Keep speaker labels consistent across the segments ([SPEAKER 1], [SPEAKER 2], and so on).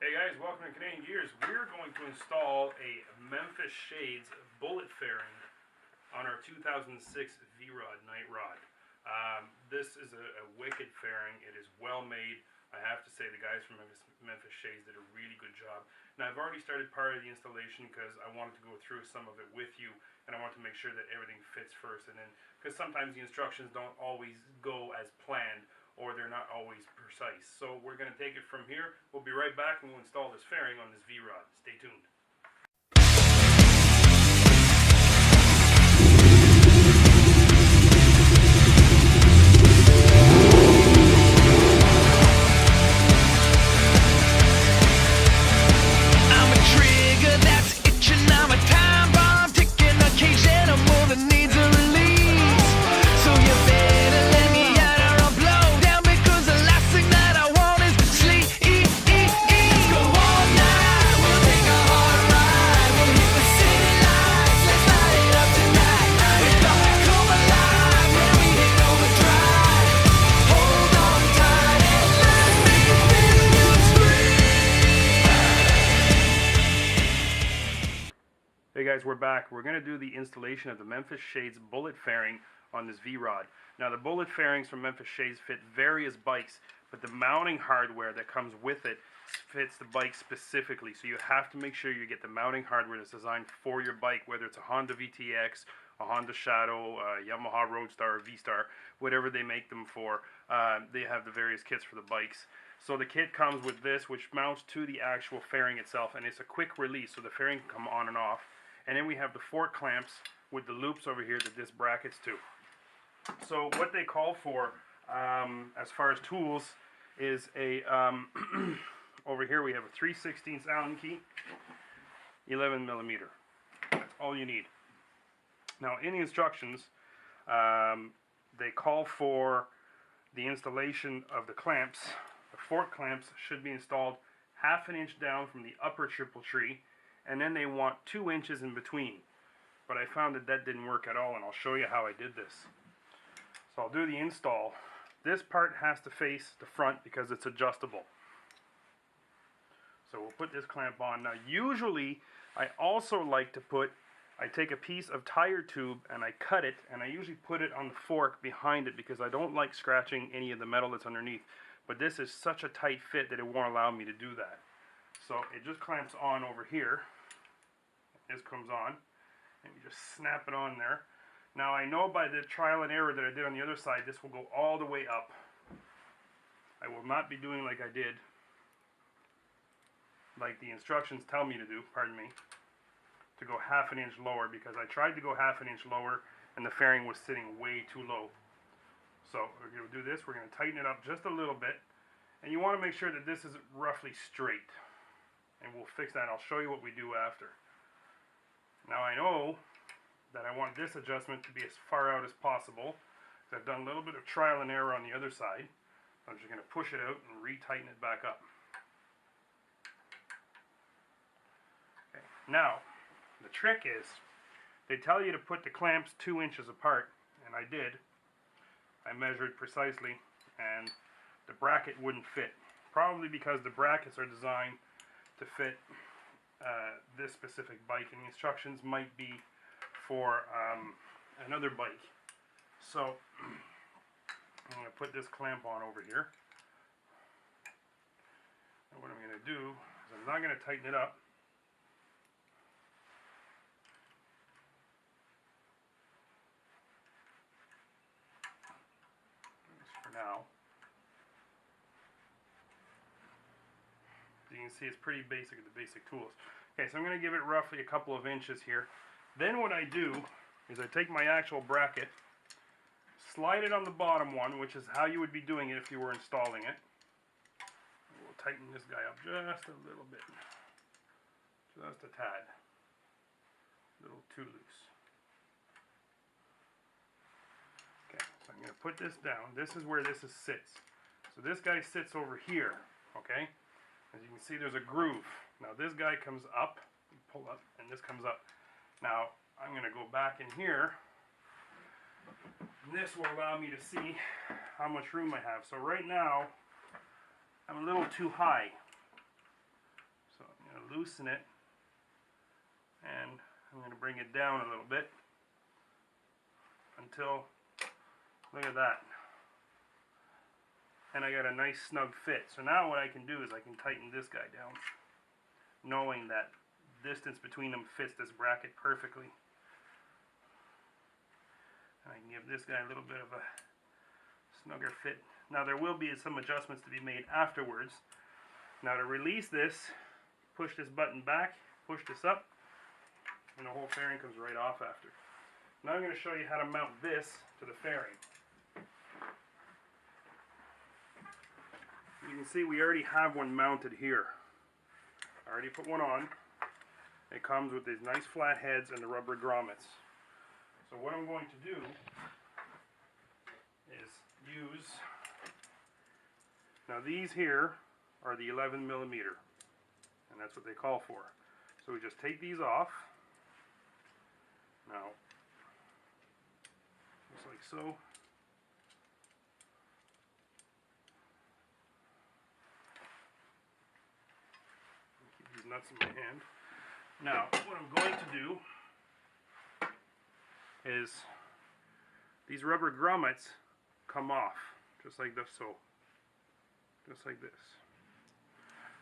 [SPEAKER 1] Hey guys, welcome to Canadian Gears. We're going to install a Memphis Shades bullet fairing on our 2006 V-Rod Nightrod. This is a wicked fairing. It is well made. I have to say the guys from Memphis Shades did a really good job. Now I've already started part of the installation because I wanted to go through some of it with you, and I want to make sure that everything fits first, and then because sometimes the instructions don't always go as planned, or they're not always precise. So we're going to take it from here. We'll be right back and we'll install this fairing on this V-Rod. Stay tuned. Hey guys, we're back. We're going to do the installation of the Memphis Shades bullet fairing on this V-Rod. Now the bullet fairings from Memphis Shades fit various bikes, but the mounting hardware that comes with it fits the bike specifically. So you have to make sure you get the mounting hardware that's designed for your bike, whether it's a Honda VTX, a Honda Shadow, a Yamaha Roadstar, or V-Star, whatever they make them for. They have the various kits for the bikes. So the kit comes with this, which mounts to the actual fairing itself, and it's a quick release, so the fairing can come on and off. And then we have the fork clamps with the loops over here that this brackets to. So what they call for as far as tools is a, over here we have a 3/16 Allen key, 11 millimeter. That's all you need. Now in the instructions, they call for the installation of the clamps. The fork clamps should be installed 1/2 inch down from the upper triple tree, and then they want 2 inches in between. But I found that didn't work at all, and I'll show you how I did this. So I'll do the install. This part has to face the front because it's adjustable. So we'll put this clamp on. Now usually I also like to I take a piece of tire tube and I cut it, and I usually put it on the fork behind it because I don't like scratching any of the metal that's underneath. But this is such a tight fit that it won't allow me to do that. So it just clamps on over here. This comes on, and you just snap it on there. Now I know by the trial and error that I did on the other side, this will go all the way up. I will not be doing like I did, like the instructions tell me to do, pardon me, to go 1/2 inch lower, because I tried to go 1/2 inch lower and the fairing was sitting way too low. So we're going to do this, we're going to tighten it up just a little bit, and you want to make sure that this is roughly straight, and we'll fix that. I'll show you what we do after. Now I know that I want this adjustment to be as far out as possible, because I've done a little bit of trial and error on the other side. I'm just going to push it out and re-tighten it back up. Okay. Now, the trick is, they tell you to put the clamps 2 inches apart, and I did. I measured precisely, and the bracket wouldn't fit. Probably because the brackets are designed to fit this specific bike, and the instructions might be for another bike. So I'm going to put this clamp on over here, and what I'm going to do is I'm not going to tighten it up. Just for now. As you can see, it's pretty basic, the basic tools. Okay, so I'm going to give it roughly a couple of inches here. Then what I do is I take my actual bracket, slide it on the bottom one, which is how you would be doing it if you were installing it. We'll tighten this guy up just a little bit. Just a tad. A little too loose. Okay, so I'm going to put this down. This is where this sits. So this guy sits over here, okay? As you can see, there's a groove. Now this guy comes up, pull up, and this comes up. Now I'm going to go back in here, and this will allow me to see how much room I have. So right now, I'm a little too high. loosen it, and I'm going to bring it down a little bit until, look at that. And I got a nice snug fit. So now what I can do is I can tighten this guy down, knowing that distance between them fits this bracket perfectly. And I can give this guy a little bit of a snugger fit. Now there will be some adjustments to be made afterwards. Now to release this, push this button back, push this up, and the whole fairing comes right off after. Now I'm going to show you how to mount this to the fairing. You can see we already have one mounted here. I already put one on. It comes with these nice flat heads and the rubber grommets. So what I'm going to do is use, now these here are the 11 millimeter, and that's what they call for. So we just take these off. Now, just like so. Keep these nuts in my hand. Now, what I'm going to do is these rubber grommets come off just like this, so just like this.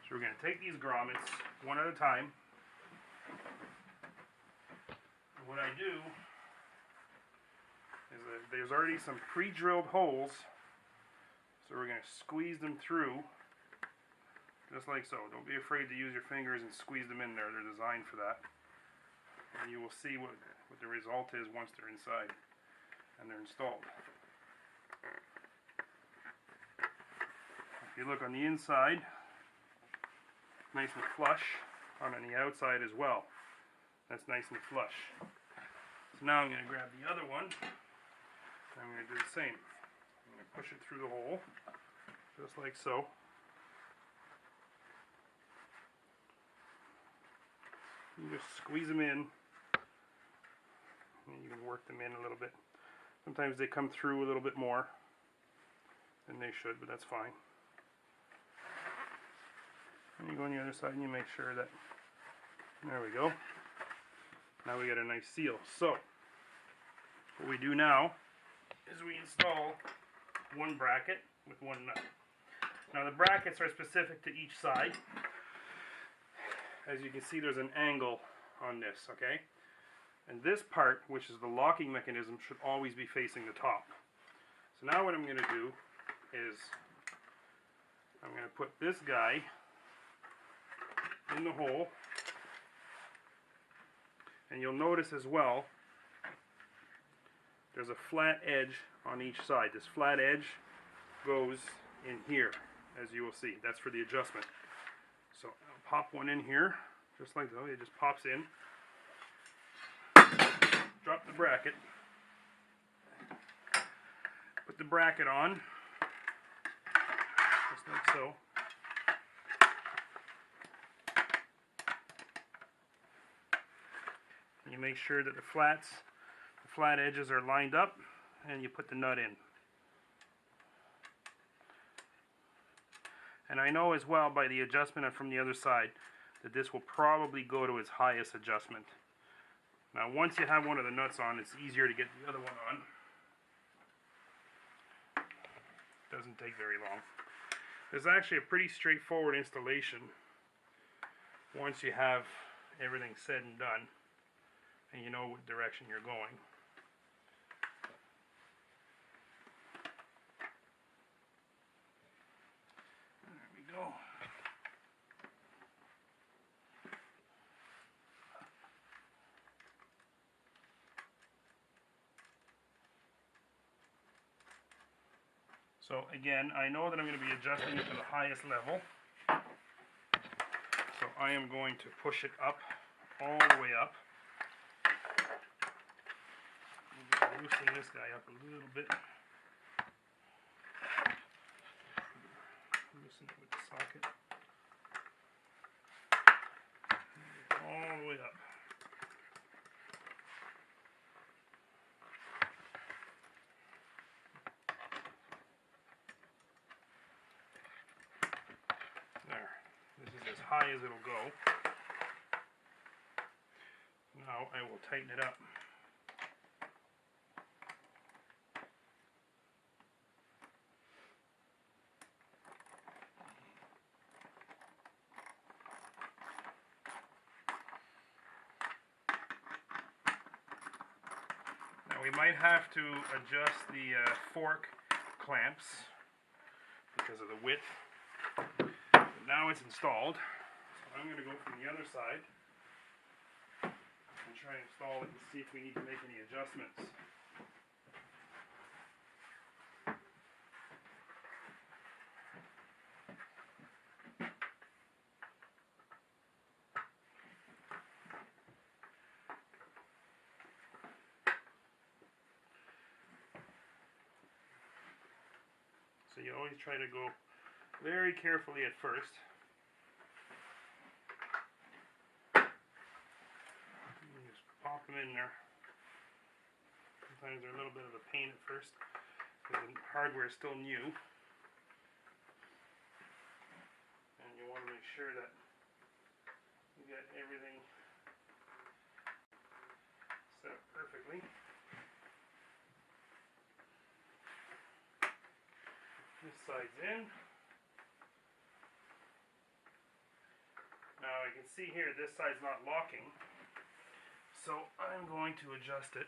[SPEAKER 1] So we're going to take these grommets one at a time. And what I do is that there's already some pre-drilled holes, so we're going to squeeze them through just like so. Don't be afraid to use your fingers and squeeze them in there. They're designed for that. And you will see what the result is once they're inside and they're installed. If you look on the inside, nice and flush, on the outside as well. That's nice and flush. So now I'm going to grab the other one, and I'm going to do the same. I'm going to push it through the hole, just like so. You just squeeze them in, and you can work them in a little bit. Sometimes they come through a little bit more than they should, but that's fine. And you go on the other side and you make sure that, there we go. Now we got a nice seal. So, what we do now is we install one bracket with one nut. Now the brackets are specific to each side. As you can see, there's an angle on this, okay? And this part, which is the locking mechanism, should always be facing the top. So now what I'm going to do is I'm going to put this guy in the hole, and you'll notice as well there's a flat edge on each side. This flat edge goes in here, as you will see. That's for the adjustment. So I'll pop one in here just like that. It just pops in. Drop the bracket, put the bracket on just like so. You make sure that the flat edges are lined up, and you put the nut in. And I know as well by the adjustment from the other side that this will probably go to its highest adjustment. Now once you have one of the nuts on, it's easier to get the other one on. Doesn't take very long. It's actually a pretty straightforward installation once you have everything said and done, and you know what direction you're going. There we go. So again, I know that I'm going to be adjusting it to the highest level. So I am going to push it up, all the way up. Loosen this guy up a little bit. Loosen it with the socket. All the way up. There. This is as high as it'll go. how I will tighten it up. Now we might have to adjust the fork clamps because of the width. But now it's installed, so I'm going to go from the other side and try to install it and see if we need to make any adjustments. So you always try to go very carefully at first. You just pop them in there. Sometimes they're a little bit of a pain at first because the hardware is still new. And you want to make sure that you get everything set up perfectly. This side's in. Now I can see here this side's not locking, so I'm going to adjust it.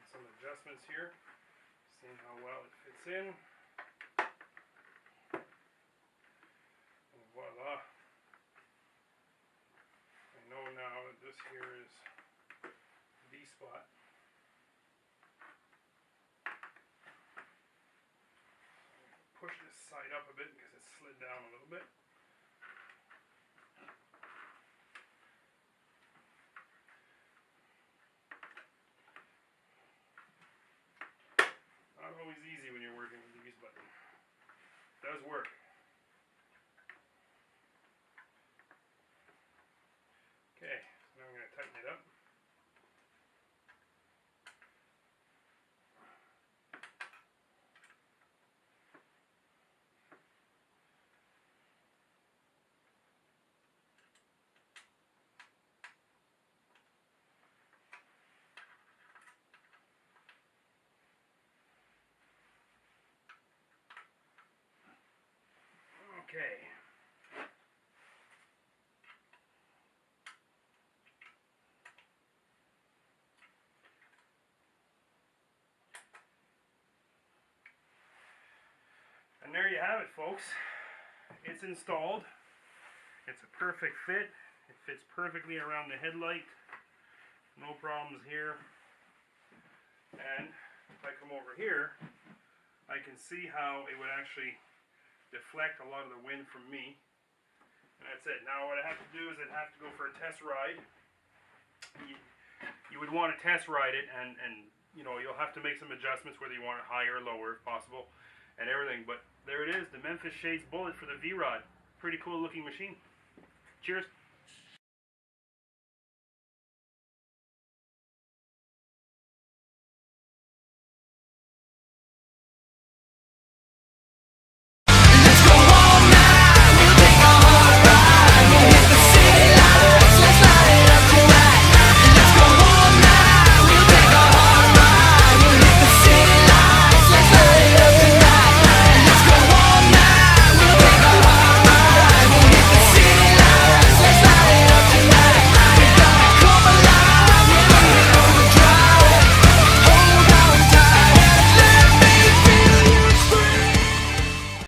[SPEAKER 1] Some adjustments here, seeing how well it fits in, and voila. I know now that this here is the spot. Push this side up a bit because it slid down a little bit. Not always easy when you're working with these, but it does work. Okay, so now I'm going to tighten it up. Okay. And there you have it, folks. It's installed. It's a perfect fit. It fits perfectly around the headlight. No problems here. And if I come over here, I can see how it would actually deflect a lot of the wind from me. And that's it. Now what I have to do is I'd have to go for a test ride. You would want to test ride it, and you know, you'll have to make some adjustments whether you want it higher or lower if possible and everything. But there it is, the Memphis Shades Bullet for the V-Rod. Pretty cool looking machine. Cheers.